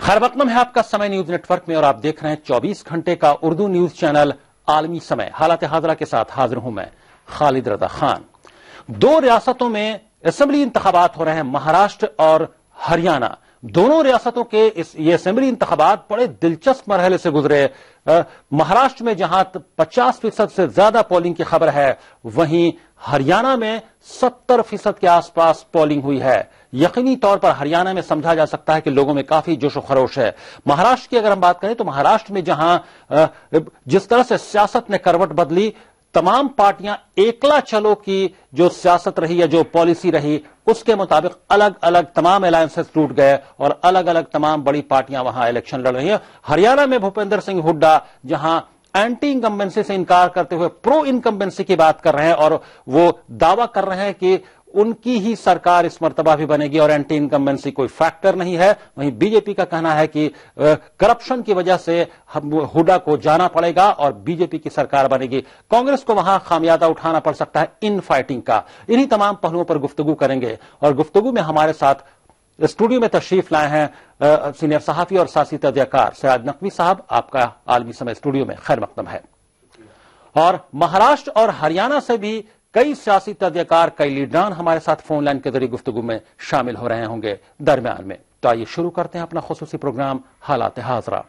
खैर मकदम है आपका समय न्यूज नेटवर्क में और आप देख रहे हैं 24 घंटे का उर्दू न्यूज चैनल आलमी समय। हालात हाजरा के साथ हाजिर हूं मैं खालिद रजा खान। दो रियासतों में असेंबली इंतखाबात हो रहे हैं, महाराष्ट्र और हरियाणा। दोनों रियासतों के ये असेंबली इंतखाबात बड़े दिलचस्प मरहले से गुजरे। महाराष्ट्र में जहां 50% से ज्यादा पोलिंग की खबर है, वहीं हरियाणा में 70% के आसपास पोलिंग हुई है। यकीनी तौर पर हरियाणा में समझा जा सकता है कि लोगों में काफी जोश खरोश है। महाराष्ट्र की अगर हम बात करें तो महाराष्ट्र में जहां जिस तरह से सियासत ने करवट बदली, तमाम पार्टियां एकला चलो की जो सियासत रही या जो पॉलिसी रही, उसके मुताबिक अलग अलग तमाम अलायंसेस टूट गए और अलग अलग तमाम बड़ी पार्टियां वहां इलेक्शन लड़ रही हैं। हरियाणा में भूपेंद्र सिंह हुड्डा जहां एंटी इनकम्बेंसी से इनकार करते हुए प्रो इनकम्बेंसी की बात कर रहे हैं और वो दावा कर रहे हैं कि उनकी ही सरकार इस मर्तबा भी बनेगी और एंटी इनकम्बेंसी कोई फैक्टर नहीं है। वहीं बीजेपी का कहना है कि करप्शन की वजह से हुड्डा को जाना पड़ेगा और बीजेपी की सरकार बनेगी। कांग्रेस को वहां खामियाजा उठाना पड़ सकता है इन फाइटिंग का। इन्हीं तमाम पहलुओं पर गुफ्तगू करेंगे और गुफ्तगू में हमारे साथ स्टूडियो में तशरीफ लाए हैं सीनियर सहाफी और सियासी तजज़ियाकार सयाद नकवी साहब। आपका आलमी समय स्टूडियो में खैर मकदम है। और महाराष्ट्र और हरियाणा से भी कई सियासी तजज़ियाकार, कई लीडरान हमारे साथ फोन लाइन के जरिए गुफ्तगू में शामिल हो रहे होंगे दरमियान में। तो आइए शुरू करते हैं अपना खुसूसी प्रोग्राम हालात हाजरा।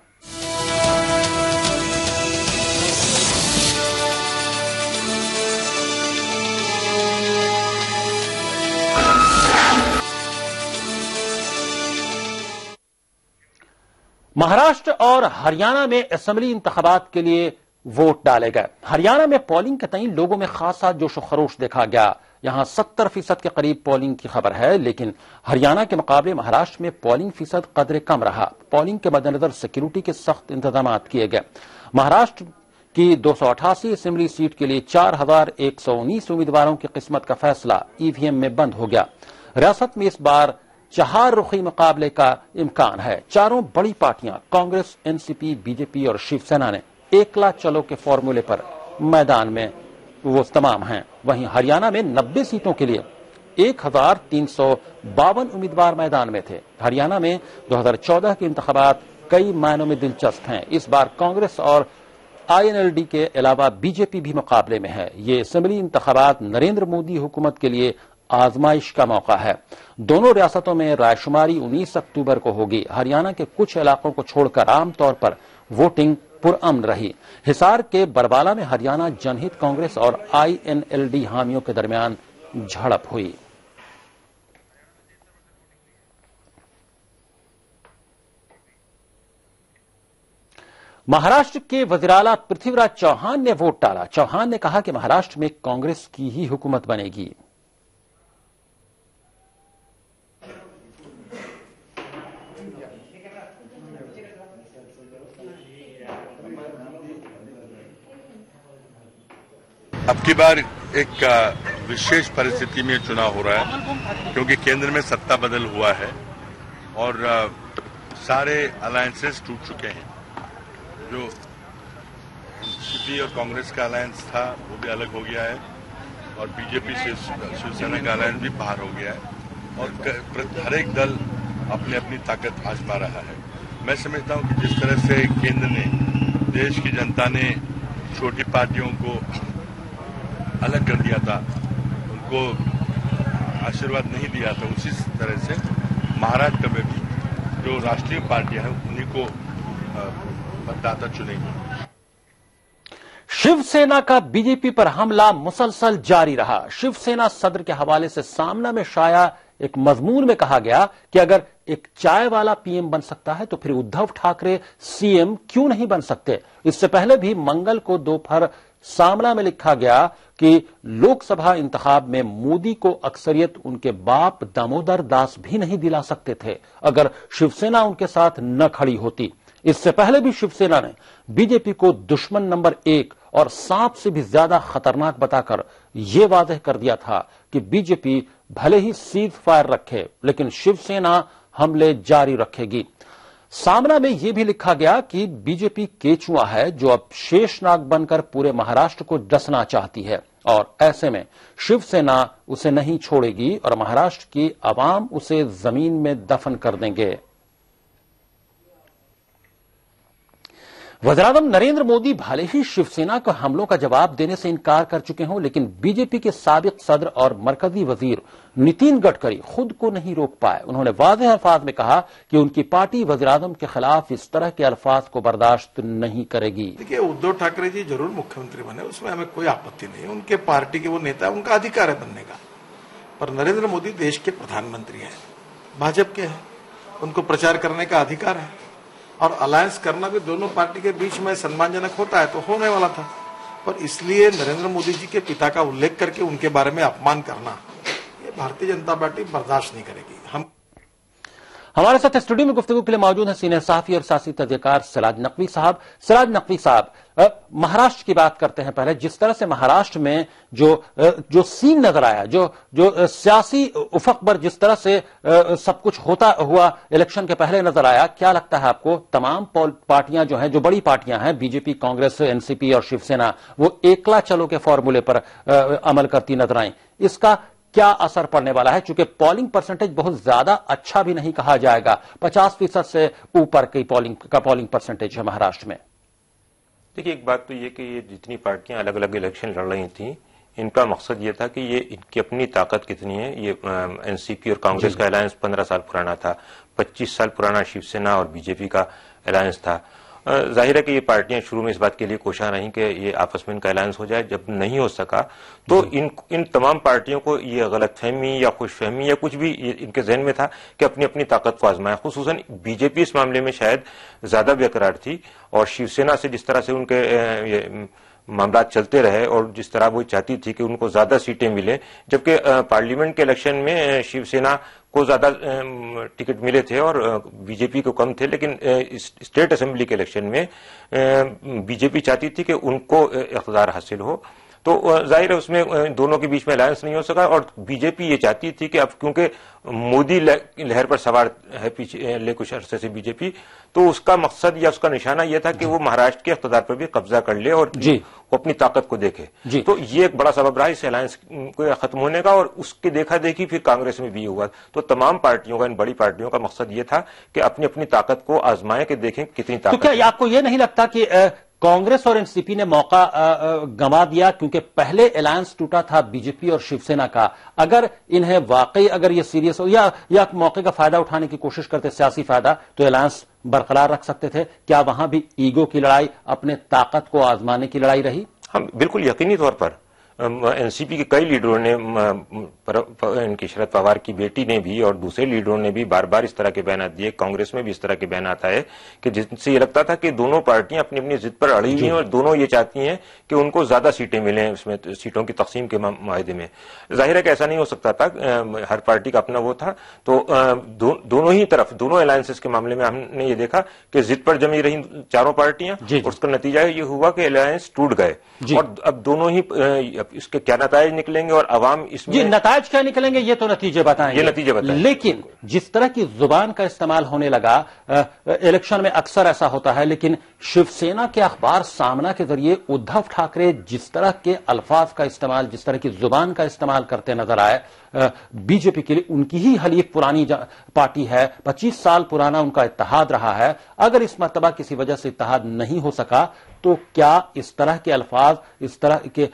महाराष्ट्र और हरियाणा में असेंबली इंतखाबात के लिए वोट डाले गए। हरियाणा में पोलिंग के तई लोगों में खासा जोश खरोश देखा गया। यहां 70% के करीब पोलिंग की खबर है, लेकिन हरियाणा के मुकाबले महाराष्ट्र में पोलिंग फीसद कदरे कम रहा। पोलिंग के मद्देनजर सिक्योरिटी के सख्त इंतजाम किए गए। महाराष्ट्र की 288 असेंबली सीट के लिए 4119 उम्मीदवारों की किस्मत का फैसला ईवीएम में बंद हो गया। रियासत में इस बार 4 रुखी मुकाबले का इम्कान है। चारों बड़ी पार्टियां कांग्रेस, एनसीपी, बीजेपी और शिवसेना ने एकला चलो के फॉर्मूले पर मैदान में वो तमाम हैं। वहीं हरियाणा में 90 सीटों के लिए 1352 उम्मीदवार मैदान में थे। हरियाणा में 2014 के इंतखाबात कई मायनों में दिलचस्प हैं। इस बार कांग्रेस और आईएनएलडी के अलावा बीजेपी भी मुकाबले में है। ये असेंबली इंतखाबात नरेंद्र मोदी हुकूमत के लिए आजमाइश का मौका है। दोनों रियासतों में रायशुमारी 19 अक्टूबर को होगी। हरियाणा के कुछ इलाकों को छोड़कर आमतौर पर वोटिंग पुरअमन रही। हिसार के बरबाला में हरियाणा जनहित कांग्रेस और आईएनएलडी हामियों के दरमियान झड़प हुई। महाराष्ट्र के वज़ीर-ए-आला पृथ्वीराज चौहान ने वोट डाला। चौहान ने कहा कि महाराष्ट्र में कांग्रेस की ही हुकूमत बनेगी। अब की बार एक विशेष परिस्थिति में चुनाव हो रहा है, क्योंकि केंद्र में सत्ता बदल हुआ है और सारे अलायंसेस टूट चुके हैं। जो एनसीपी और कांग्रेस का अलायंस था वो भी अलग हो गया है और बीजेपी शिवसेना का अलायंस भी बाहर हो गया है और हर एक दल अपनी अपनी ताकत आजमा रहा है। मैं समझता हूं कि जिस तरह से केंद्र ने, देश की जनता ने छोटी पार्टियों को अलग कर दिया था, उनको आशीर्वाद नहीं दिया था, उसी तरह से महाराष्ट्र में भी जो राष्ट्रीय पार्टियां हैं उन्हीं को मतदाता चुनेंगे। शिवसेना का बीजेपी पर हमला मुसलसल जारी रहा। शिवसेना सदर के हवाले से सामना में शाया एक मजमून में कहा गया कि अगर एक चाय वाला पीएम बन सकता है तो फिर उद्धव ठाकरे सीएम क्यों नहीं बन सकते। इससे पहले भी मंगल को दोपहर सामना में लिखा गया कि लोकसभा इंतखाब में मोदी को अक्सरियत उनके बाप दामोदर दास भी नहीं दिला सकते थे अगर शिवसेना उनके साथ न खड़ी होती। इससे पहले भी शिवसेना ने बीजेपी को दुश्मन नंबर 1 और सांप से भी ज्यादा खतरनाक बताकर यह वादह कर दिया था कि बीजेपी भले ही सीज फायर रखे, लेकिन शिवसेना हमले जारी रखेगी। सामना में यह भी लिखा गया कि बीजेपी केचुआ है जो अब शेषनाग बनकर पूरे महाराष्ट्र को डसना चाहती है और ऐसे में शिवसेना उसे नहीं छोड़ेगी और महाराष्ट्र की आवाम उसे जमीन में दफन कर देंगे। वज़ीर-ए-आज़म नरेंद्र मोदी भले ही शिवसेना को हमलों का जवाब देने से इनकार कर चुके हों, लेकिन बीजेपी के साबिक सदर और मरकजी वजीर नितिन गडकरी खुद को नहीं रोक पाए। उन्होंने वाज़ेह अल्फाज में कहा कि उनकी पार्टी वज़ीर-ए-आज़म के खिलाफ इस तरह के अल्फाज को बर्दाश्त नहीं करेगी। देखिए, उद्धव ठाकरे जी जरूर मुख्यमंत्री बने, उसमें हमें कोई आपत्ति नहीं। उनके पार्टी के वो नेता, उनका अधिकार है बनने का। पर नरेंद्र मोदी देश के प्रधानमंत्री हैं, भाजपा के हैं, उनको प्रचार करने का अधिकार है। और अलायंस करना भी दोनों पार्टी के बीच में सम्मानजनक होता है, तो होने वाला था। पर इसलिए नरेंद्र मोदी जी के पिता का उल्लेख करके उनके बारे में अपमान करना, ये भारतीय जनता पार्टी बर्दाश्त नहीं करेगी। हमारे साथ स्टूडियो में गुफ्तगू के लिए मौजूद है सीनियर साफी और सियासी तजज़ियाकार सिराज नकवी साहब। सिराज नकवी साहब, महाराष्ट्र की बात करते हैं पहले। जिस तरह से महाराष्ट्र में जो सीन नजर आया, जो सियासी उफक पर जिस तरह से सब कुछ होता हुआ इलेक्शन के पहले नजर आया, क्या लगता है आपको तमाम पार्टियां जो हैं, जो बड़ी पार्टियां हैं, बीजेपी, कांग्रेस, एनसीपी और शिवसेना, वो एकला चलो के फॉर्मूले पर अमल करती नजर आई? इसका क्या असर पड़ने वाला है? चूंकि पोलिंग परसेंटेज बहुत ज्यादा अच्छा भी नहीं कहा जाएगा, 50% से ऊपर की पोलिंग परसेंटेज है महाराष्ट्र में। देखिए, एक बात तो ये कि ये जितनी पार्टियां अलग अलग इलेक्शन लड़ रही थी, इनका मकसद ये था कि ये इनकी अपनी ताकत कितनी है। ये एनसीपी और कांग्रेस का अलायंस 15 साल पुराना था, 25 साल पुराना शिवसेना और बीजेपी का अलायंस था। जाहिर है कि ये पार्टियां शुरू में इस बात के लिए कोशिश रही कि ये आपस में इनका अलायंस हो जाए। जब नहीं हो सका तो इन तमाम पार्टियों को ये गलतफहमी या खुशफहमी या कुछ भी इनके जहन में था कि अपनी अपनी ताकत को आजमाएं। खुसूसन बीजेपी इस मामले में शायद ज्यादा बेकरार थी और शिवसेना से जिस तरह से उनके मामला चलते रहे और जिस तरह वो चाहती थी कि उनको ज्यादा सीटें मिले, जबकि पार्लियामेंट के इलेक्शन में शिवसेना को ज्यादा टिकट मिले थे और बीजेपी को कम थे, लेकिन स्टेट असेंबली के इलेक्शन में बीजेपी चाहती थी कि उनको इख्तियार हासिल हो। तो जाहिर है उसमें दोनों के बीच में अलायंस नहीं हो सका और बीजेपी ये चाहती थी कि अब क्योंकि मोदी लहर पर सवार है पिछले कुछ अरसे से बीजेपी, तो उसका मकसद या उसका निशाना यह था कि वो महाराष्ट्र के इख्तियार पर भी कब्जा कर ले और वो अपनी ताकत को देखे। तो ये एक बड़ा सबब रहा इस अलायंस को खत्म होने का और उसकी देखा देखी फिर कांग्रेस में भी हुआ। तो तमाम पार्टियों का, इन बड़ी पार्टियों का मकसद ये था कि अपनी अपनी ताकत को आजमाएं कि देखें कितनी ताकत। तो क्या आपको ये नहीं लगता कि कांग्रेस और एनसीपी ने मौका गंवा दिया, क्योंकि पहले अलायंस टूटा था बीजेपी और शिवसेना का? अगर इन्हें वाकई अगर ये सीरियस हो या मौके का फायदा उठाने की कोशिश करते, सियासी फायदा, तो अलायंस बरकरार रख सकते थे। क्या वहां भी ईगो की लड़ाई, अपने ताकत को आजमाने की लड़ाई रही? हम बिल्कुल यकीनी तौर पर एनसीपी के कई लीडरों ने, इनकी शरद पवार की बेटी ने भी और दूसरे लीडरों ने भी बार बार इस तरह के बयान दिए। कांग्रेस में भी इस तरह के बयान आता है कि जिनसे ये लगता था कि दोनों पार्टियां अपनी अपनी जिद पर अड़ी हुई हैं और दोनों ये चाहती हैं कि उनको ज्यादा सीटें मिलें उसमें, सीटों की तकसीम के मायदे में। जाहिर है कि ऐसा नहीं हो सकता था, हर पार्टी का अपना वो था। तो दोनों ही तरफ, दोनों अलायंसेस के मामले में हमने ये देखा कि जिद पर जमी रही चारों पार्टियां और उसका नतीजा ये हुआ कि अलायंस टूट गए। और अब दोनों ही इसके क्या नतीजे निकलेंगे और अवाम इसमें नतीजे क्या निकलेंगे ये तो नतीजे बताएंगे, ये नतीजे बताएंगे। लेकिन जिस तरह की जुबान का इस्तेमाल होने लगा, इलेक्शन में अक्सर ऐसा होता है, लेकिन शिवसेना के अखबार सामना के जरिए उद्धव ठाकरे जिस तरह के अल्फाज का इस्तेमाल, जिस तरह की जुबान का इस्तेमाल करते नजर आए, बीजेपी के लिए उनकी ही हलीफ पुरानी पार्टी है, 25 साल पुराना उनका इत्तेहाद रहा है। अगर इस मर्तबा किसी वजह से इत्तेहाद नहीं हो सका, तो क्या इस तरह के अल्फाज, इस तरह के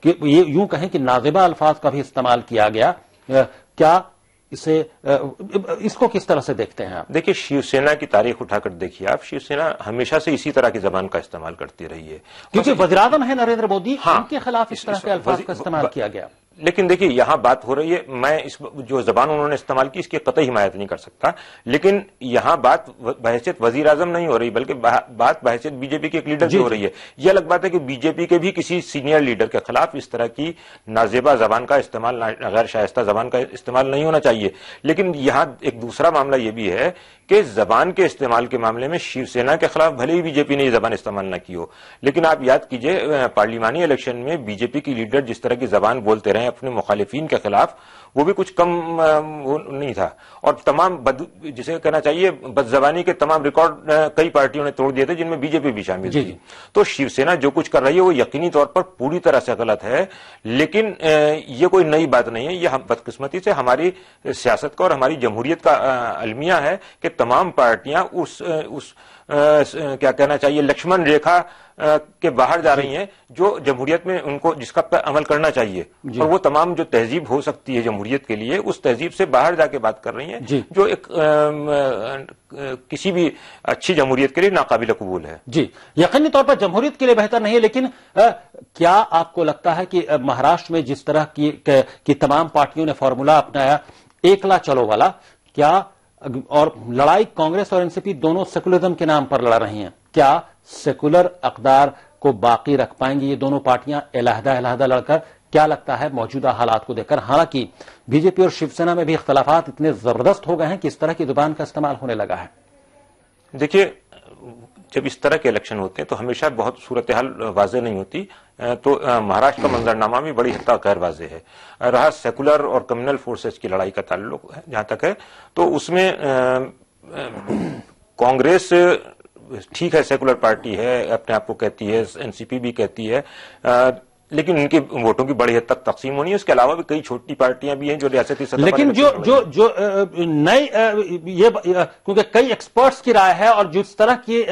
ये यूं कहें कि नाजिबा अल्फाज का भी इस्तेमाल किया गया, क्या इसको किस तरह से देखते हैं आप? देखिए, शिवसेना की तारीख उठाकर देखिए आप, शिवसेना हमेशा से इसी तरर की जबान का इस्तेमाल करती रही है, क्योंकि वज़ीर-ए-आज़म है नरेंद्र मोदी, उनके खिलाफ इस तरह के अल्फाज का इस्तेमाल किया गया। लेकिन देखिए, यहां बात हो रही है, मैं इस जो जबान उन्होंने इस्तेमाल की इसकी कतई हिमायत नहीं कर सकता, लेकिन यहां बात बहैसियत वज़ीर-ए-आज़म नहीं हो रही, बल्कि बात बहैसियत बीजेपी के एक लीडर की हो रही है। यह अलग बात है कि बीजेपी के भी किसी सीनियर लीडर के खिलाफ इस तरह की नाजेबा जबान का इस्तेमाल, गैर शाइस्ता जबान का इस्तेमाल नहीं होना चाहिए। लेकिन यहां एक दूसरा मामला यह भी है कि जबान के इस्तेमाल के मामले में शिवसेना के खिलाफ भले ही बीजेपी ने यह जबान इस्तेमाल न की हो, लेकिन आप याद कीजिए पार्लिमानी इलेक्शन में बीजेपी की लीडर जिस तरह की जबान बोलते रहे अपने मुखालिफिन के खिलाफ, वो भी कुछ कम वो नहीं था। और तमाम जिसे कहना चाहिए बदजबानी के तमाम रिकॉर्ड कई पार्टियों ने तोड़ दिए थे, जिनमें बीजेपी भी शामिल थी। तो शिवसेना जो कुछ कर रही है वो यकीनी तौर पर पूरी तरह से गलत है, लेकिन ये कोई नई बात नहीं है। ये बदकिस्मती से हमारी सियासत का और हमारी जमहूरियत का अलमिया है कि तमाम पार्टियां उस क्या कहना चाहिए लक्ष्मण रेखा के बाहर जा रही हैं, जो जमहूरियत में उनको जिसका अमल करना चाहिए, और वो तमाम जो तहजीब हो सकती है जमहूरियत के लिए, उस तहजीब से बाहर जाके बात कर रही हैं, जो एक किसी भी अच्छी जमहूरियत के लिए नाकाबिल कबूल है। जी, यकीनी तौर पर जमहूरियत के लिए बेहतर नहीं है, लेकिन क्या आपको लगता है कि महाराष्ट्र में जिस तरह की तमाम पार्टियों ने फॉर्मूला अपनाया एकला चलो वाला, क्या और लड़ाई कांग्रेस और एनसीपी दोनों सेकुलरिज्म के नाम पर लड़ रही हैं, क्या सेकुलर अक़दार को बाकी रख पाएंगी ये दोनों पार्टियां अलहदा लड़कर? क्या लगता है मौजूदा हालात को देखकर? हालांकि बीजेपी और शिवसेना में भी इख्तलाफात इतने जबरदस्त हो गए हैं कि इस तरह की जुबान का इस्तेमाल होने लगा है। देखिए, जब इस तरह के इलेक्शन होते हैं तो हमेशा बहुत सूरत हाल वाज़ेह नहीं होती। तो महाराष्ट्र का मंजरनामा भी बड़ी हद तक गैर वाज़ेह है। रहा सेकुलर और कम्युनल फोर्सेस की लड़ाई का ताल्लुक है जहां तक है, तो उसमें कांग्रेस ठीक है, सेकुलर पार्टी है, अपने आप को कहती है, एनसीपी भी कहती है, लेकिन उनके वोटों की बड़ी हद तक तकसीम होनी है। उसके अलावा भी कई छोटी पार्टियां भी हैं जो रियासती सतह पर, लेकिन जो नई ये क्योंकि कई एक्सपर्ट्स की राय है और जिस तरह की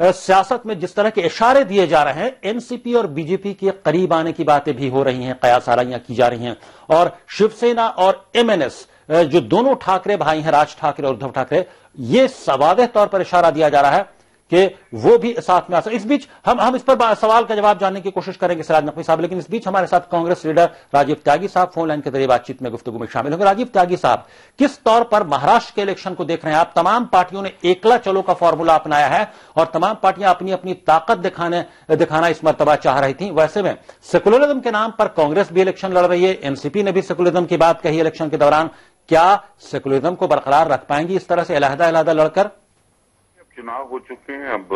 सियासत में जिस तरह के इशारे दिए जा रहे हैं, एनसीपी और बीजेपी के करीब आने की बातें भी हो रही हैं, कयासाराइयां की जा रही हैं, और शिवसेना और एमएनएस जो दोनों ठाकरे भाई हैं, राज ठाकरे और उद्धव ठाकरे, ये वाज़ेह तौर पर इशारा दिया जा रहा है कि वो भी साथ में आ सकते। इस बीच हम इस पर सवाल का जवाब जानने की कोशिश करेंगे सिराज नकवी साहब, लेकिन इस बीच हमारे साथ कांग्रेस लीडर राजीव त्यागी साहब फोन लाइन के जरिए बातचीत में गुफ्तगू में शामिल होंगे। राजीव त्यागी साहब, किस तौर पर महाराष्ट्र के इलेक्शन को देख रहे हैं आप? तमाम पार्टियों ने एकला चलो का फॉर्मूला अपनाया है और तमाम पार्टियां अपनी अपनी ताकत दिखाना इस मर्तबा चाह रही थी। वैसे में सेकुलरिज्म के नाम पर कांग्रेस भी इलेक्शन लड़ रही है, एनसीपी ने भी सेकुलरिज्म की बात कही इलेक्शन के दौरान। क्या सेकुलरिज्म को बरकरार रख पाएंगी इस तरह से अलहदा लड़कर? चुनाव हो चुके हैं, अब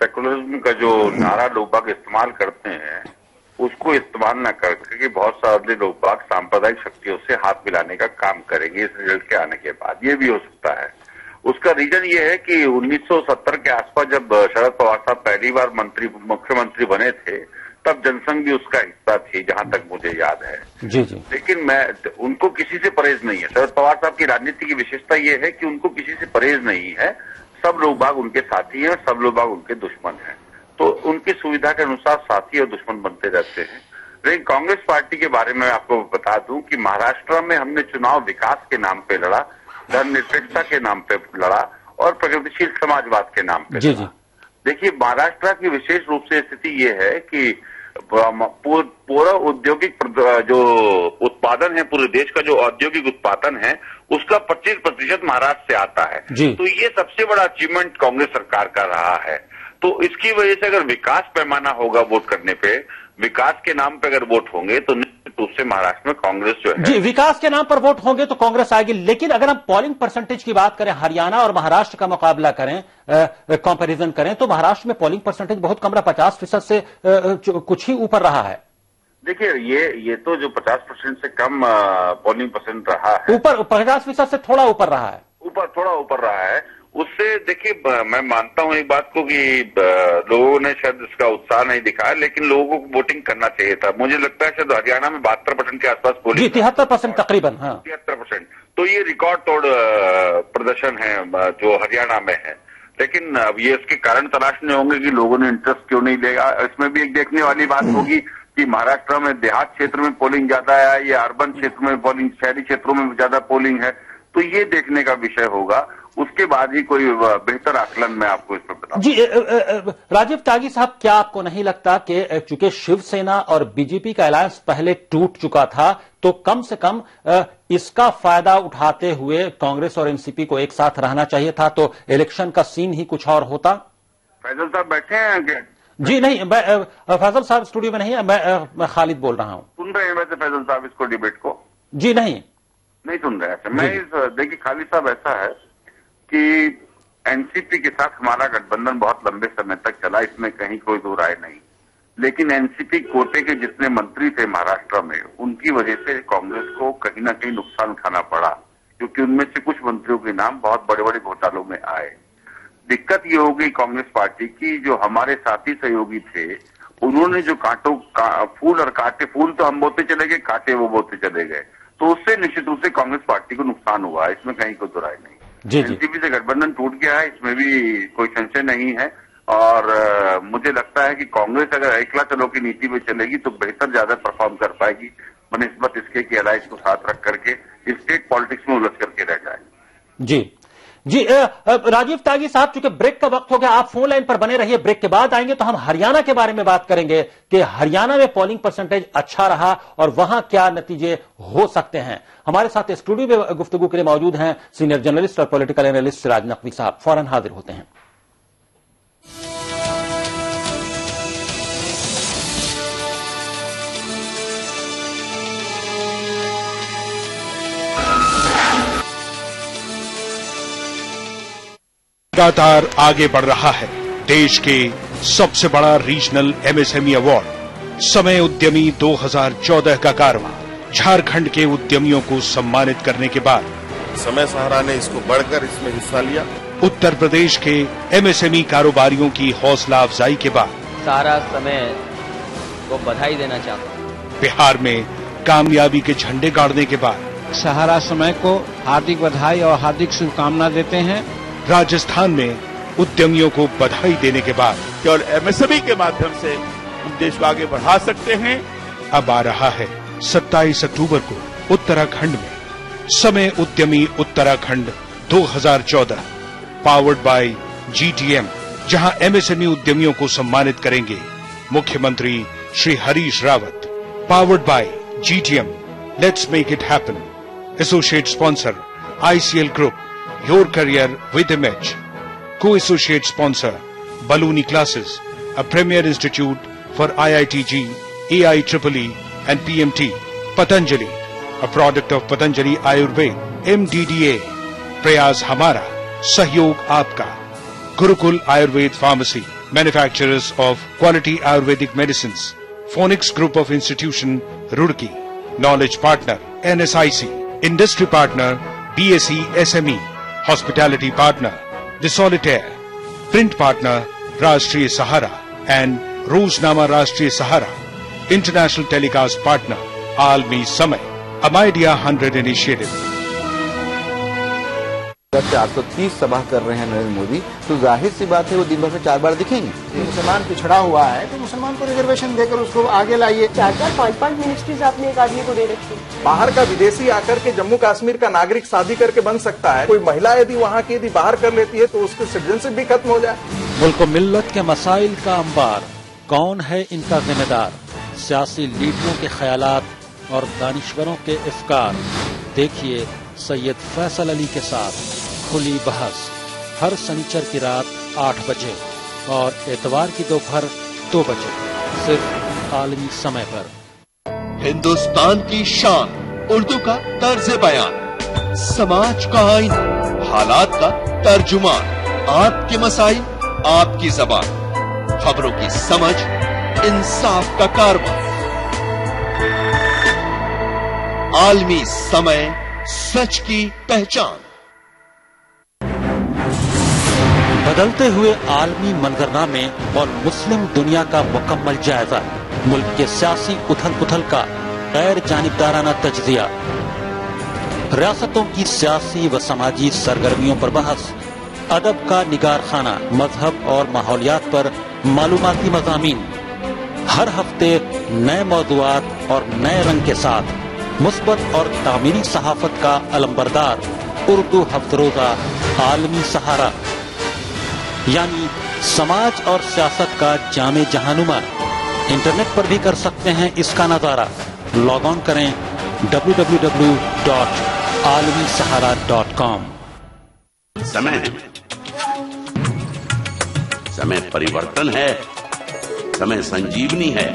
सेकुलरिज्म का जो नारा लोग बाग इस्तेमाल करते हैं उसको इस्तेमाल न करके बहुत सारे लोग बाग सांप्रदायिक शक्तियों से हाथ मिलाने का काम करेंगे इस रिजल्ट के आने के बाद। ये भी हो सकता है। उसका रीजन ये है कि 1970 के आसपास जब शरद पवार साहब पहली बार मुख्यमंत्री बने थे, तब जनसंघ भी उसका हिस्सा थी, जहां तक मुझे याद है। जी। लेकिन उनको किसी से परहेज नहीं है। शरद पवार साहब की राजनीति की विशेषता ये है कि उनको किसी से परहेज नहीं है। सब लोग बाग उनके साथी हैं और सब लोग बाग उनके दुश्मन हैं। तो उनकी सुविधा के अनुसार साथी और दुश्मन बनते रहते हैं। लेकिन कांग्रेस पार्टी के बारे में आपको बता दूं कि महाराष्ट्र में हमने चुनाव विकास के नाम पे लड़ा, धर्मनिरपेक्षता के नाम पे लड़ा और प्रगतिशील समाजवाद के नाम पे लड़ा। देखिए, महाराष्ट्र की विशेष रूप से स्थिति ये है कि पूरा औद्योगिक जो उत्पादन है, पूरे देश का जो औद्योगिक उत्पादन है उसका 25% महाराष्ट्र से आता है। तो ये सबसे बड़ा अचीवमेंट कांग्रेस सरकार का रहा है। तो इसकी वजह से अगर विकास पैमाना होगा वोट करने पे, विकास के नाम पे अगर वोट होंगे तो निश्चित रूप से महाराष्ट्र में कांग्रेस जो है जी, विकास के नाम पर वोट होंगे तो कांग्रेस आएगी। लेकिन अगर हम पोलिंग परसेंटेज की बात करें, हरियाणा और महाराष्ट्र का मुकाबला करें, कंपैरिजन करें, तो महाराष्ट्र में पोलिंग परसेंटेज बहुत कम रहा, 50% से कुछ ही ऊपर रहा है। देखिए, ये तो जो 50% से कम पोलिंग परसेंट रहा है, ऊपर 50% से थोड़ा ऊपर रहा है, थोड़ा ऊपर रहा है। उससे देखिए, मैं मानता हूं एक बात को कि लोगों ने शायद इसका उत्साह नहीं दिखाया, लेकिन लोगों को वोटिंग करना चाहिए था। मुझे लगता है शायद हरियाणा में 72% के आसपास पोलिंग, 73% तकरीबन, 73%। तो ये रिकॉर्ड तोड़ प्रदर्शन है जो हरियाणा में है। लेकिन अब ये इसके कारण तलाशने होंगे कि लोगों ने इंटरेस्ट क्यों नहीं लेगा। इसमें भी एक देखने वाली बात होगी कि महाराष्ट्र में देहात क्षेत्र में पोलिंग ज्यादा है या अर्बन क्षेत्र में पोलिंग, शहरी क्षेत्रों में ज्यादा पोलिंग है। तो ये देखने का विषय होगा, उसके बाद ही कोई बेहतर आकलन मैं आपको इस पर बताऊं। जी, राजीव त्यागी साहब, क्या आपको नहीं लगता कि चूंकि शिवसेना और बीजेपी का अलायंस पहले टूट चुका था, तो कम से कम इसका फायदा उठाते हुए कांग्रेस और एनसीपी को एक साथ रहना चाहिए था, तो इलेक्शन का सीन ही कुछ और होता? फैजल साहब बैठे हैं क्या? जी नहीं, फैजल साहब स्टूडियो में नहीं है, मैं खालिद बोल रहा हूं। सुन रहे हैं वैसे फैजल साहब इसको, डिबेट को? जी नहीं सुन रहे हैं। मैं देखिए, खालिद साहब, ऐसा है कि एनसीपी के साथ हमारा गठबंधन बहुत लंबे समय तक चला, इसमें कहीं कोई दो राय नहीं। लेकिन एनसीपी कोटे के जितने मंत्री थे महाराष्ट्र में, उनकी वजह से कांग्रेस को कहीं ना कहीं नुकसान उठाना पड़ा, क्योंकि उनमें से कुछ मंत्रियों के नाम बहुत बड़े बड़े घोटालों में आए। दिक्कत ये हो गई कांग्रेस पार्टी की, जो हमारे साथी सहयोगी थे, उन्होंने जो फूल और कांटे, फूल तो हम बोते चले गए, कांटे वो बोते चले गए, तो उससे निश्चित रूप से कांग्रेस पार्टी को नुकसान हुआ है, इसमें कहीं कोई दुराय नहीं। एनसीपी से गठबंधन टूट गया है, इसमें भी कोई संशय नहीं है। और मुझे लगता है कि कांग्रेस अगर एकला चलो की नीति में चलेगी तो बेहतर ज्यादा परफॉर्म कर पाएगी बनिस्बत इसके कि अलायंस को साथ रख करके स्टेट पॉलिटिक्स में उलझ करके रह जाए। जी राजीव त्यागी साहब, चूंकि ब्रेक का वक्त हो गया, आप फोन लाइन पर बने रहिए। ब्रेक के बाद आएंगे तो हम हरियाणा के बारे में बात करेंगे कि हरियाणा में पोलिंग परसेंटेज अच्छा रहा और वहां क्या नतीजे हो सकते हैं। हमारे साथ स्टूडियो में गुफ्तगू के लिए मौजूद हैं सीनियर जर्नलिस्ट और पॉलिटिकल एनालिस्ट राज नकवी साहब। फौरन हाजिर होते हैं। लगातार आगे बढ़ रहा है देश के सबसे बड़ा रीजनल एमएसएमई अवार्ड समय उद्यमी 2014 का कारवां। झारखंड के उद्यमियों को सम्मानित करने के बाद समय सहारा ने इसको बढ़कर इसमें हिस्सा लिया। उत्तर प्रदेश के एमएसएमई कारोबारियों की हौसला अफजाई के बाद सारा समय को बधाई देना चाहता हूं। बिहार में कामयाबी के झंडे गाड़ने के बाद सहारा समय को हार्दिक बधाई और हार्दिक शुभकामना देते हैं। राजस्थान में उद्यमियों को बधाई देने के बाद केवल एमएसएमई के माध्यम से हम देश को आगे बढ़ा सकते हैं। अब आ रहा है 27 अक्टूबर को उत्तराखंड में समय उद्यमी उत्तराखंड 2014 पावर्ड बाय जीटीएम, जहां एमएसएमई उद्यमियों को सम्मानित करेंगे मुख्यमंत्री Shri Harish Rawat. Powered by GTM, let's make it happen. Associate sponsor ICL group, Your Career with Image. Co-associate sponsor Baluni Classes, a premier institute for IITG, AIEEE and PMT. Patanjali, a product of Patanjali Ayurved. MDDA, प्रयास हमारा, सहयोग आपका. Gurukul Ayurved Pharmacy, manufacturers of quality Ayurvedic medicines. Phonics Group of Institution, Roorkee. Knowledge Partner, NSIC. Industry Partner, BSE SME. Hospitality Partner, The Solitaire. Print Partner, Rashtriya Sahara and Roznama Rashtriya Sahara. International Telecast Partner, Almi Samay. A Idea 100 Initiative. जब 430 सभा कर रहे हैं नरेंद्र मोदी, तो जाहिर सी बात है वो दिन भर में 4 बार दिखेंगे। मुसलमान पिछड़ा हुआ है तो मुसलमान को रिजर्वेशन देकर उसको आगे लाइए। 4-5 मिनिस्ट्रीज आपने एक आदमी को दे रखी। बाहर का विदेशी आकर के जम्मू कश्मीर का नागरिक शादी करके बन सकता है। कोई महिला यदि वहाँ की यदि बाहर कर लेती है तो उसकी सिटीजनशिप भी खत्म हो जाए। मुल्क मिल्लत के मसाइल का अंबार, कौन है इनका जिम्मेदार? सियासी लीडरों के ख्यालात और दानिश्वरों के अफकार। देखिए सैयद फैसल अली के साथ खुली बहस हर शनिचर की रात 8 बजे और एतवार की दोपहर 2 बजे, सिर्फ आलमी समय पर। हिंदुस्तान की शान उर्दू का तर्ज बयान, समाज का आईना, हालात का तर्जुमान, आपके मसाइल आपकी जबान, खबरों की समझ, इंसाफ का कारवां। आलमी समय, सच की पहचान। बदलते हुए आलमी मंजरनामे और मुस्लिम दुनिया का मुकम्मल जायजा, मुल्क के सियासी उथल पुथल का गैर जानिबदाराना तज्जिया, रियासतों की सियासी व समाजी सरगर्मियों पर बहस, अदब का निगार खाना, मजहब और माहौलियात पर मालूमाती मज़ामीन। हर हफ्ते नए मौज़ूआत और नए रंग के साथ मुस्बत और तामीरी सहाफत का अलंबरदार उर्दू हफ्तरोजा आलमी सहारा, यानी समाज और सियासत का जामे जहानुमा। इंटरनेट पर भी कर सकते हैं इसका नजारा। लॉग ऑन करें www.alamisahara.com। समय परिवर्तन है, समय संजीवनी है,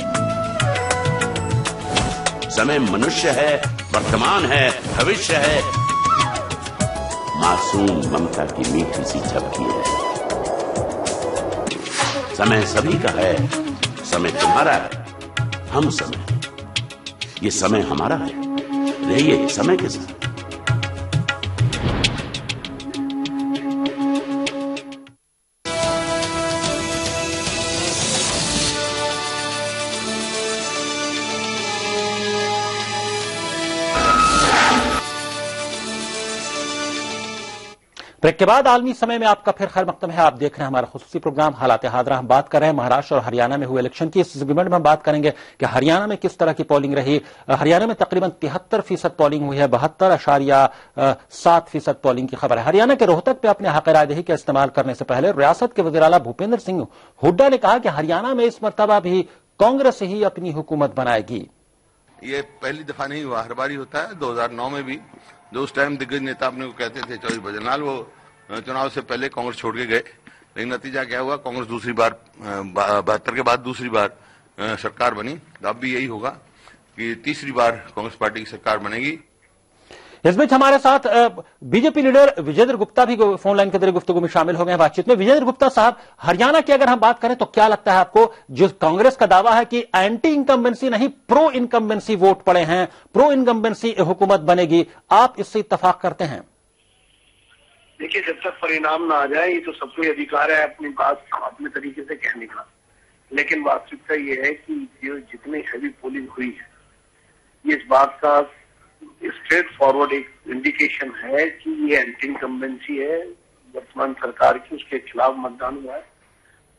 समय मनुष्य है, वर्तमान है, भविष्य है, मासूम ममता की मीठी सी झपकी है। समय सभी का है, समय तुम्हारा है, हम समय, ये समय हमारा है। रहिए समय के साथ। ब्रेक के बाद आलमी समय में आपका फिर खैर मकदम है। आप देख रहे हैं हमारा खुसूसी प्रोग्राम हालात हादरा। हम बात कर रहे हैं महाराष्ट्र और हरियाणा में हुए इलेक्शन की। इस सेगमेंट में हम बात करेंगे कि हरियाणा में किस तरह की पोलिंग रही। हरियाणा में तकरीबन 73% पोलिंग हुई है, 72.7% पोलिंग की खबर है। हरियाणा के रोहतक पे अपने हक रायदही का इस्तेमाल करने से पहले रियासत के वज़ीर आला भूपेंद्र सिंह हुड्डा ने कहा कि हरियाणा में इस मरतबा भी कांग्रेस ही अपनी हुकूमत बनाएगी। ये पहली दफा नहीं हुआ, हर बारी होता है। 2009 में भी जो उस टाइम दिग्गज नेता अपने को कहते थे चौधरी भजनलाल, वो चुनाव से पहले कांग्रेस छोड़ के गए, लेकिन नतीजा क्या हुआ, कांग्रेस दूसरी बार 72 के बाद दूसरी बार सरकार बनी। अब भी यही होगा कि तीसरी बार कांग्रेस पार्टी की सरकार बनेगी। इस बीच हमारे साथ बीजेपी लीडर विजेंद्र गुप्ता भी फोन लाइन के जरिए गुफ्तगू में शामिल हो गए हैं बातचीत में। विजेंद्र गुप्ता साहब, हरियाणा की अगर हम बात करें तो क्या लगता है आपको, जो कांग्रेस का दावा है कि एंटी इनकम्बेंसी नहीं प्रो इनकम्बेंसी वोट पड़े हैं, प्रो इनकम्बेंसी हुकूमत बनेगी, आप इससे इत्तफाक करते हैं? देखिए, जब तक परिणाम ना आ जाए, ये तो सबको अधिकार है अपनी बात अपने तरीके से कहने का, लेकिन वास्तविकता ये है कि जो जितनी हैवी पोलिंग हुई है, ये इस बात का स्ट्रेट फॉरवर्ड एक इंडिकेशन है कि ये एंटी इनकम्बेंसी है वर्तमान सरकार की, उसके खिलाफ मतदान हुआ है,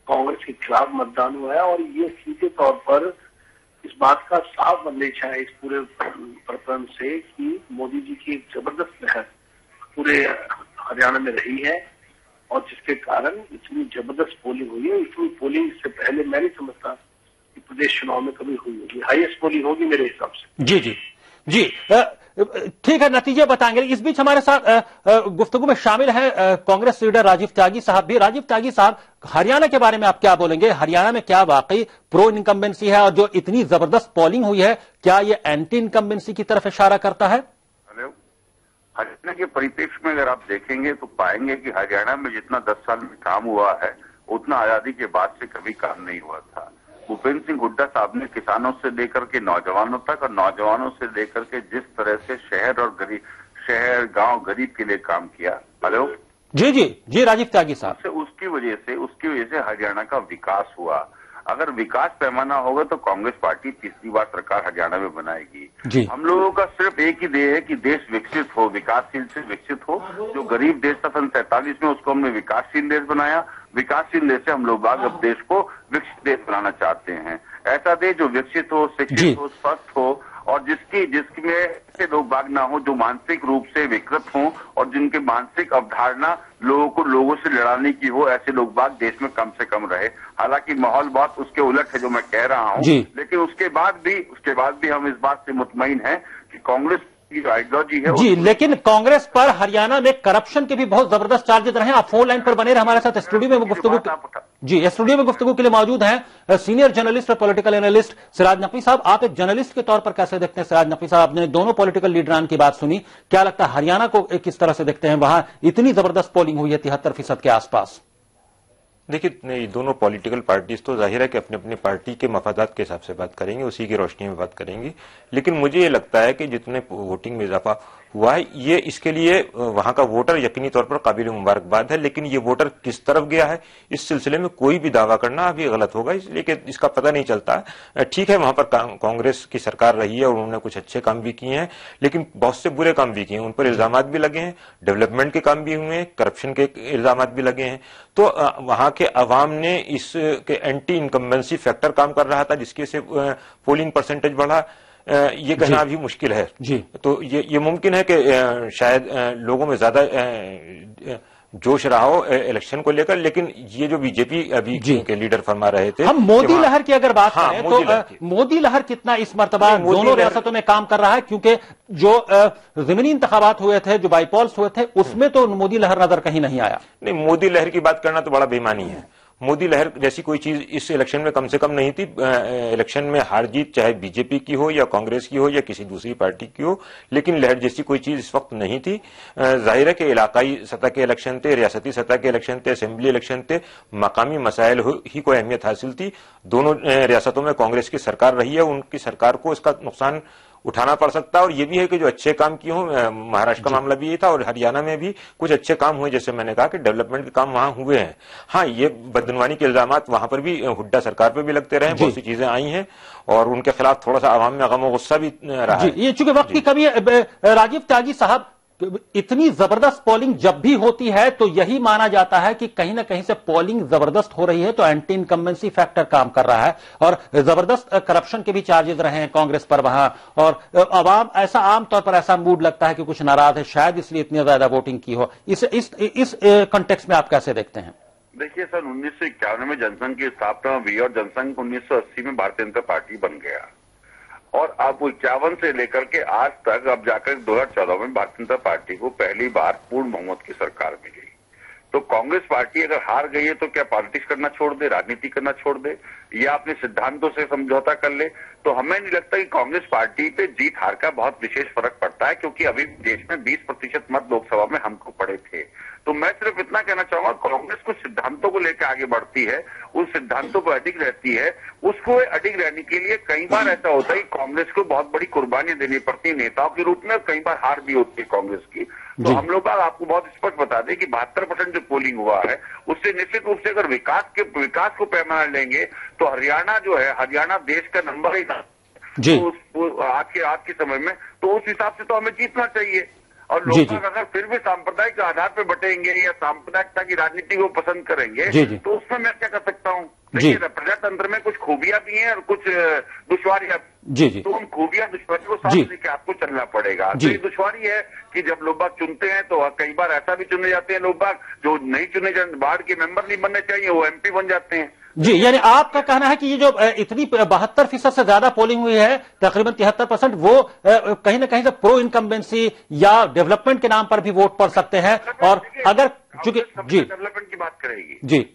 कांग्रेस के खिलाफ मतदान हुआ है। और ये सीधे तौर पर इस बात का साफ संदेश है इस पूरे प्रकरण से कि मोदी जी की एक जबरदस्त लहर पूरे हरियाणा में रही है, और जिसके कारण इतनी जबरदस्त पोलिंग हुई है। इतनी पोलिंग इससे पहले मैं नहीं समझता कि प्रदेश चुनाव में कभी हुई होगी। हाईएस्ट पोलिंग होगी मेरे हिसाब से। जी जी जी, ठीक है, नतीजे बताएंगे। इस बीच हमारे साथ गुफ्तगू में शामिल है कांग्रेस लीडर राजीव त्यागी साहब भी। राजीव त्यागी साहब, हरियाणा के बारे में आप क्या बोलेंगे? हरियाणा में क्या वाकई प्रो इनकम्बेंसी है, और जो इतनी जबरदस्त पोलिंग हुई है, क्या ये एंटी इनकम्बेंसी की तरफ इशारा करता है? हरियाणा के परिप्रेक्ष्य में अगर आप देखेंगे तो पाएंगे कि हरियाणा में जितना 10 साल में काम हुआ है, उतना आजादी के बाद से कभी काम नहीं हुआ था। भूपेंद्र सिंह हुड्डा साहब ने किसानों से लेकर के नौजवानों तक, और नौजवानों से लेकर के जिस तरह से शहर गांव गरीब के लिए काम किया। हेलो, जी जी जी, राजीव त्यागी साहब, उसकी वजह से हरियाणा का विकास हुआ। अगर विकास पैमाना होगा तो कांग्रेस पार्टी तीसरी बार सरकार हरियाणा में बनाएगी। हम लोगों का सिर्फ एक ही ध्येय है कि देश विकसित हो, विकासशील से विकसित हो। जो गरीब देश था सन 47 में, उसको हमने विकासशील देश बनाया। विकासशील देश से हम लोग अब देश को विकसित देश बनाना चाहते हैं। ऐसा देश जो विकसित हो, शिक्षित हो, स्वस्थ हो, और जिसमें ऐसे लोग बाग ना हो जो मानसिक रूप से विकृत हों, और जिनके मानसिक अवधारणा लोगों से लड़ाने की हो, ऐसे लोग बाग देश में कम से कम रहे। हालांकि माहौल बहुत उसके उलट है जो मैं कह रहा हूं, लेकिन उसके बाद भी हम इस बात से मुतमईन हैं कि कांग्रेस की जो आइडियोलॉजी है जी। लेकिन कांग्रेस पर हरियाणा में करप्शन के भी बहुत जबरदस्त चार्जेस रहे। आप फोन लाइन पर बने रहे हमारे साथ स्टूडियो में गुफ्तगू के लिए मौजूद हैं सीनियर जर्नलिस्ट और पॉलिटिकल एनालिस्ट सिराज नकवी साहब। आप एक जर्नलिस्ट के तौर पर कैसे देखते हैं? सिराज नकवी साहब, आपने दोनों पॉलिटिकल लीडरान की बात सुनी, क्या लगता है हरियाणा को किस तरह से देखते हैं? वहां इतनी जबरदस्त पोलिंग हुई है 73% के आसपास। देखिए, दोनों पॉलिटिकल पार्टीज तो जाहिर है कि अपने अपने पार्टी के मफादात के हिसाब से बात करेंगे, उसी की रोशनी में बात करेंगी। लेकिन मुझे ये लगता है कि जितने वोटिंग में इजाफा हुआ है, ये इसके लिए वहां का वोटर यकीनी तौर पर काबिल मुबारकबाद है। लेकिन ये वोटर किस तरफ गया है, इस सिलसिले में कोई भी दावा करना अभी गलत होगा, इसलिए कि इसका पता नहीं चलता। ठीक है, वहां पर कांग्रेस की सरकार रही है और उन्होंने कुछ अच्छे काम भी किए हैं, लेकिन बहुत से बुरे काम भी किए हैं, उन पर इल्जाम भी लगे हैं, डेवलपमेंट के काम भी हुए हैं, करप्शन के इल्जाम भी लगे हैं। तो वहां के अवाम ने इसके एंटी इनकम्बेंसी फैक्टर काम कर रहा था, जिसकी से पोलिंग परसेंटेज बढ़ा। ये कहना अभी मुश्किल है जी। तो ये मुमकिन है कि शायद लोगों में ज्यादा जोश रहा हो इलेक्शन को लेकर, लेकिन ये जो बीजेपी अभी के लीडर फरमा रहे थे, हम मोदी लहर की अगर बात करें तो मोदी लहर कितना इस मर्तबा दोनों रियासतों में काम कर रहा है? क्योंकि जो ज़मीनी इंतखाबात हुए थे, जो बाईपॉल्स हुए थे, उसमें तो मोदी लहर नजर कहीं नहीं आया। नहीं, मोदी लहर की बात करना तो बड़ा बेईमानी है। मोदी लहर जैसी कोई चीज इस इलेक्शन में कम से कम नहीं थी। इलेक्शन में हार जीत चाहे बीजेपी की हो या कांग्रेस की हो या किसी दूसरी पार्टी की हो, लेकिन लहर जैसी कोई चीज इस वक्त नहीं थी। जाहिर है कि इलाकाई सतह के इलेक्शन थे, रियासती सतह के इलेक्शन थे, असेंबली इलेक्शन थे, मकामी मसाइल ही को अहमियत हासिल थी। दोनों रियासतों में कांग्रेस की सरकार रही है, उनकी सरकार को इसका नुकसान उठाना पड़ सकता है। और ये भी है कि जो अच्छे काम किए हों, महाराष्ट्र का मामला भी ये था और हरियाणा में भी कुछ अच्छे काम हुए, जैसे मैंने कहा कि डेवलपमेंट के काम वहां हुए हैं। हाँ, ये बदनवानी के इल्जामात वहां पर भी हुड्डा सरकार पर भी लगते रहे, बहुत सी चीजें आई हैं और उनके खिलाफ थोड़ा सा आवाम में गम और गुस्सा भी रहा है। ये चूंकि वक्त की कमी है, राजीव त्यागी साहब, इतनी जबरदस्त पोलिंग जब भी होती है तो यही माना जाता है कि कहीं ना कहीं से पोलिंग जबरदस्त हो रही है तो एंटी इनकम्बेंसी फैक्टर काम कर रहा है और जबरदस्त करप्शन के भी चार्जेस रहे हैं कांग्रेस पर वहां, और अवाम ऐसा आमतौर पर ऐसा मूड लगता है कि कुछ नाराज है, शायद इसलिए इतनी ज्यादा वोटिंग की हो। इस कंटेक्स्ट में आप कैसे देखते हैं? देखिए सर, 1951 में जनसंघ की स्थापना हुई और जनसंघ 1980 में भारतीय जनता पार्टी बन गया और अब 51 से लेकर के आज तक, अब जाकर 2014 में भारतीय जनता पार्टी को पहली बार पूर्ण बहुमत की सरकार मिली। तो कांग्रेस पार्टी अगर हार गई है तो क्या पॉलिटिक्स करना छोड़ दे, राजनीति करना छोड़ दे या अपने सिद्धांतों से समझौता कर ले? तो हमें नहीं लगता कि कांग्रेस पार्टी पे जीत हार का बहुत विशेष फर्क पड़ता है, क्योंकि अभी देश में 20% मत लोकसभा में हमको पड़े थे। तो मैं सिर्फ इतना कहना चाहूंगा, कांग्रेस कुछ सिद्धांतों को लेकर आगे बढ़ती है, उस सिद्धांतों पर अडिग रहती है। उसको अडिग रहने के लिए कई बार ऐसा होता है कि कांग्रेस को बहुत बड़ी कुर्बानियां देनी पड़ती है नेताओं के रूप में, और कई बार हार भी होती है कांग्रेस की। तो हम लोग आपको बहुत स्पष्ट बता दें कि 72% जो पोलिंग हुआ है उससे निश्चित रूप से अगर विकास को पैमाना लेंगे तो हरियाणा जो है, हरियाणा देश का नंबर 1 तो आज के समय में, तो उस हिसाब से तो हमें जीतना चाहिए। और लोग अगर फिर भी सांप्रदायिक आधार पर बटेंगे या सांप्रदायिकता की राजनीति को पसंद करेंगे तो उसमें मैं क्या कर सकता हूँ? देखिए, प्रजातंत्र में कुछ खूबियां भी हैं और कुछ दुश्वारियां। तो उन खूबियां दुश्वारियों को साथ लेके आपको चलना पड़ेगा। तो ये दुश्वारी है कि जब लोग बाग चुनते हैं तो कई बार ऐसा भी चुने जाते हैं लोग बाग जो नहीं चुने जाते, वार्ड के मेंबर नहीं बनने चाहिए, वो MP बन जाते हैं। जी, यानी आपका कहना है कि ये जो इतनी 72% से ज्यादा पोलिंग हुई है, तकरीबन 73%, वो कहीं ना कहीं से प्रो इनकम्बेंसी या डेवलपमेंट के नाम पर भी वोट पड़ सकते हैं। और अगर चूंकि डेवलपमेंट की बात करेगी जी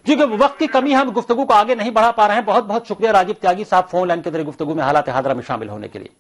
वक्त की कमी, हम गुफ्तगू को आगे नहीं बढ़ा पा रहे हैं। बहुत बहुत शुक्रिया राजीव त्यागी साहब फोन लाइन के जरिए गुफ्तगू में हालात हादरा में शामिल होने के लिए।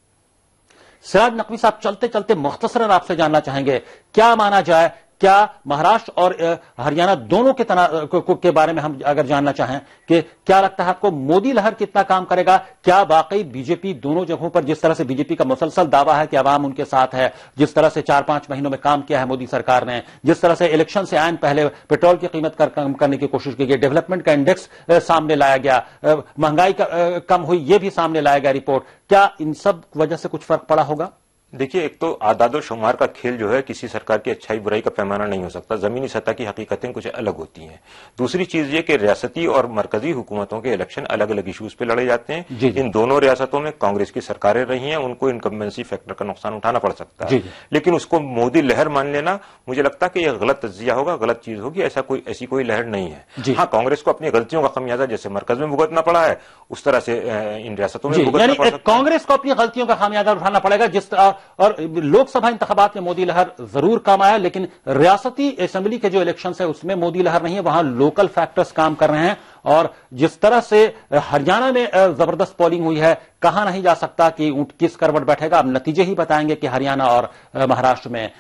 सिराज नकवी साहब, चलते चलते मुख्तसरन आपसे जानना चाहेंगे, क्या माना जाए, क्या महाराष्ट्र और हरियाणा दोनों के बारे में हम अगर जानना चाहें कि क्या लगता है आपको, मोदी लहर कितना काम करेगा? क्या वाकई बीजेपी दोनों जगहों पर, जिस तरह से बीजेपी का मुसलसल दावा है कि आवाम उनके साथ है, जिस तरह से 4-5 महीनों में काम किया है मोदी सरकार ने, जिस तरह से इलेक्शन से आने पहले पेट्रोल की कीमत कम करने की कोशिश की गई, डेवलपमेंट का इंडेक्स सामने लाया गया, महंगाई कम हुई, ये भी सामने लाया गया रिपोर्ट, क्या इन सब वजह से कुछ फर्क पड़ा होगा? देखिए, एक तो आदाद और शुमार का खेल जो है किसी सरकार की अच्छाई बुराई का पैमाना नहीं हो सकता। जमीनी सतह की हकीकतें कुछ अलग होती हैं। दूसरी चीज ये कि रियासती और मरकजी हुकूमतों के इलेक्शन अलग अलग इश्यूज पे लड़े जाते हैं। इन दोनों रियासतों में कांग्रेस की सरकारें रही हैं, उनको इनकम्बेंसी फैक्टर का नुकसान उठाना पड़ सकता है। लेकिन उसको मोदी लहर मान लेना, मुझे लगता है कि यह गलत तज्जिया होगा, गलत चीज होगी। ऐसी कोई लहर नहीं है। हाँ, कांग्रेस को अपनी गलतियों का खमियाजा जैसे मरकज में भुगतना पड़ा है, उस तरह से इन रियासतों में भुगतना पड़ सकता है। कांग्रेस को अपनी गलतियों का खामियाजा उठाना पड़ेगा। जिस और लोकसभा इंतखाबात में मोदी लहर जरूर काम आया, लेकिन रियासती असेंबली के जो इलेक्शन है उसमें मोदी लहर नहीं है, वहां लोकल फैक्टर्स काम कर रहे हैं। और जिस तरह से हरियाणा में जबरदस्त पोलिंग हुई है, कहा नहीं जा सकता कि ऊंट किस करवट बैठेगा। अब नतीजे ही बताएंगे कि हरियाणा और महाराष्ट्र में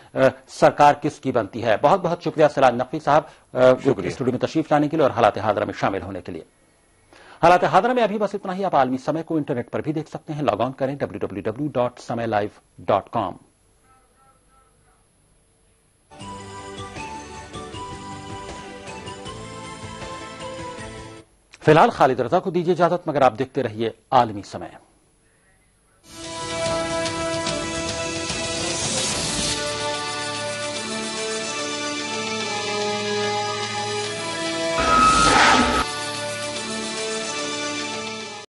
सरकार किसकी बनती है। बहुत बहुत शुक्रिया सिराज नकवी साहब स्टूडियो में तशरीफ लाने के लिए और हालात हादरा में शामिल होने के लिए। हालात हादरा में अभी बस इतना ही। आप आलमी समय को इंटरनेट पर भी देख सकते हैं। लॉग ऑन करें www.samaylive.com। फिलहाल खालिद रजा को दीजिए इजाजत, मगर आप देखते रहिए आलमी समय।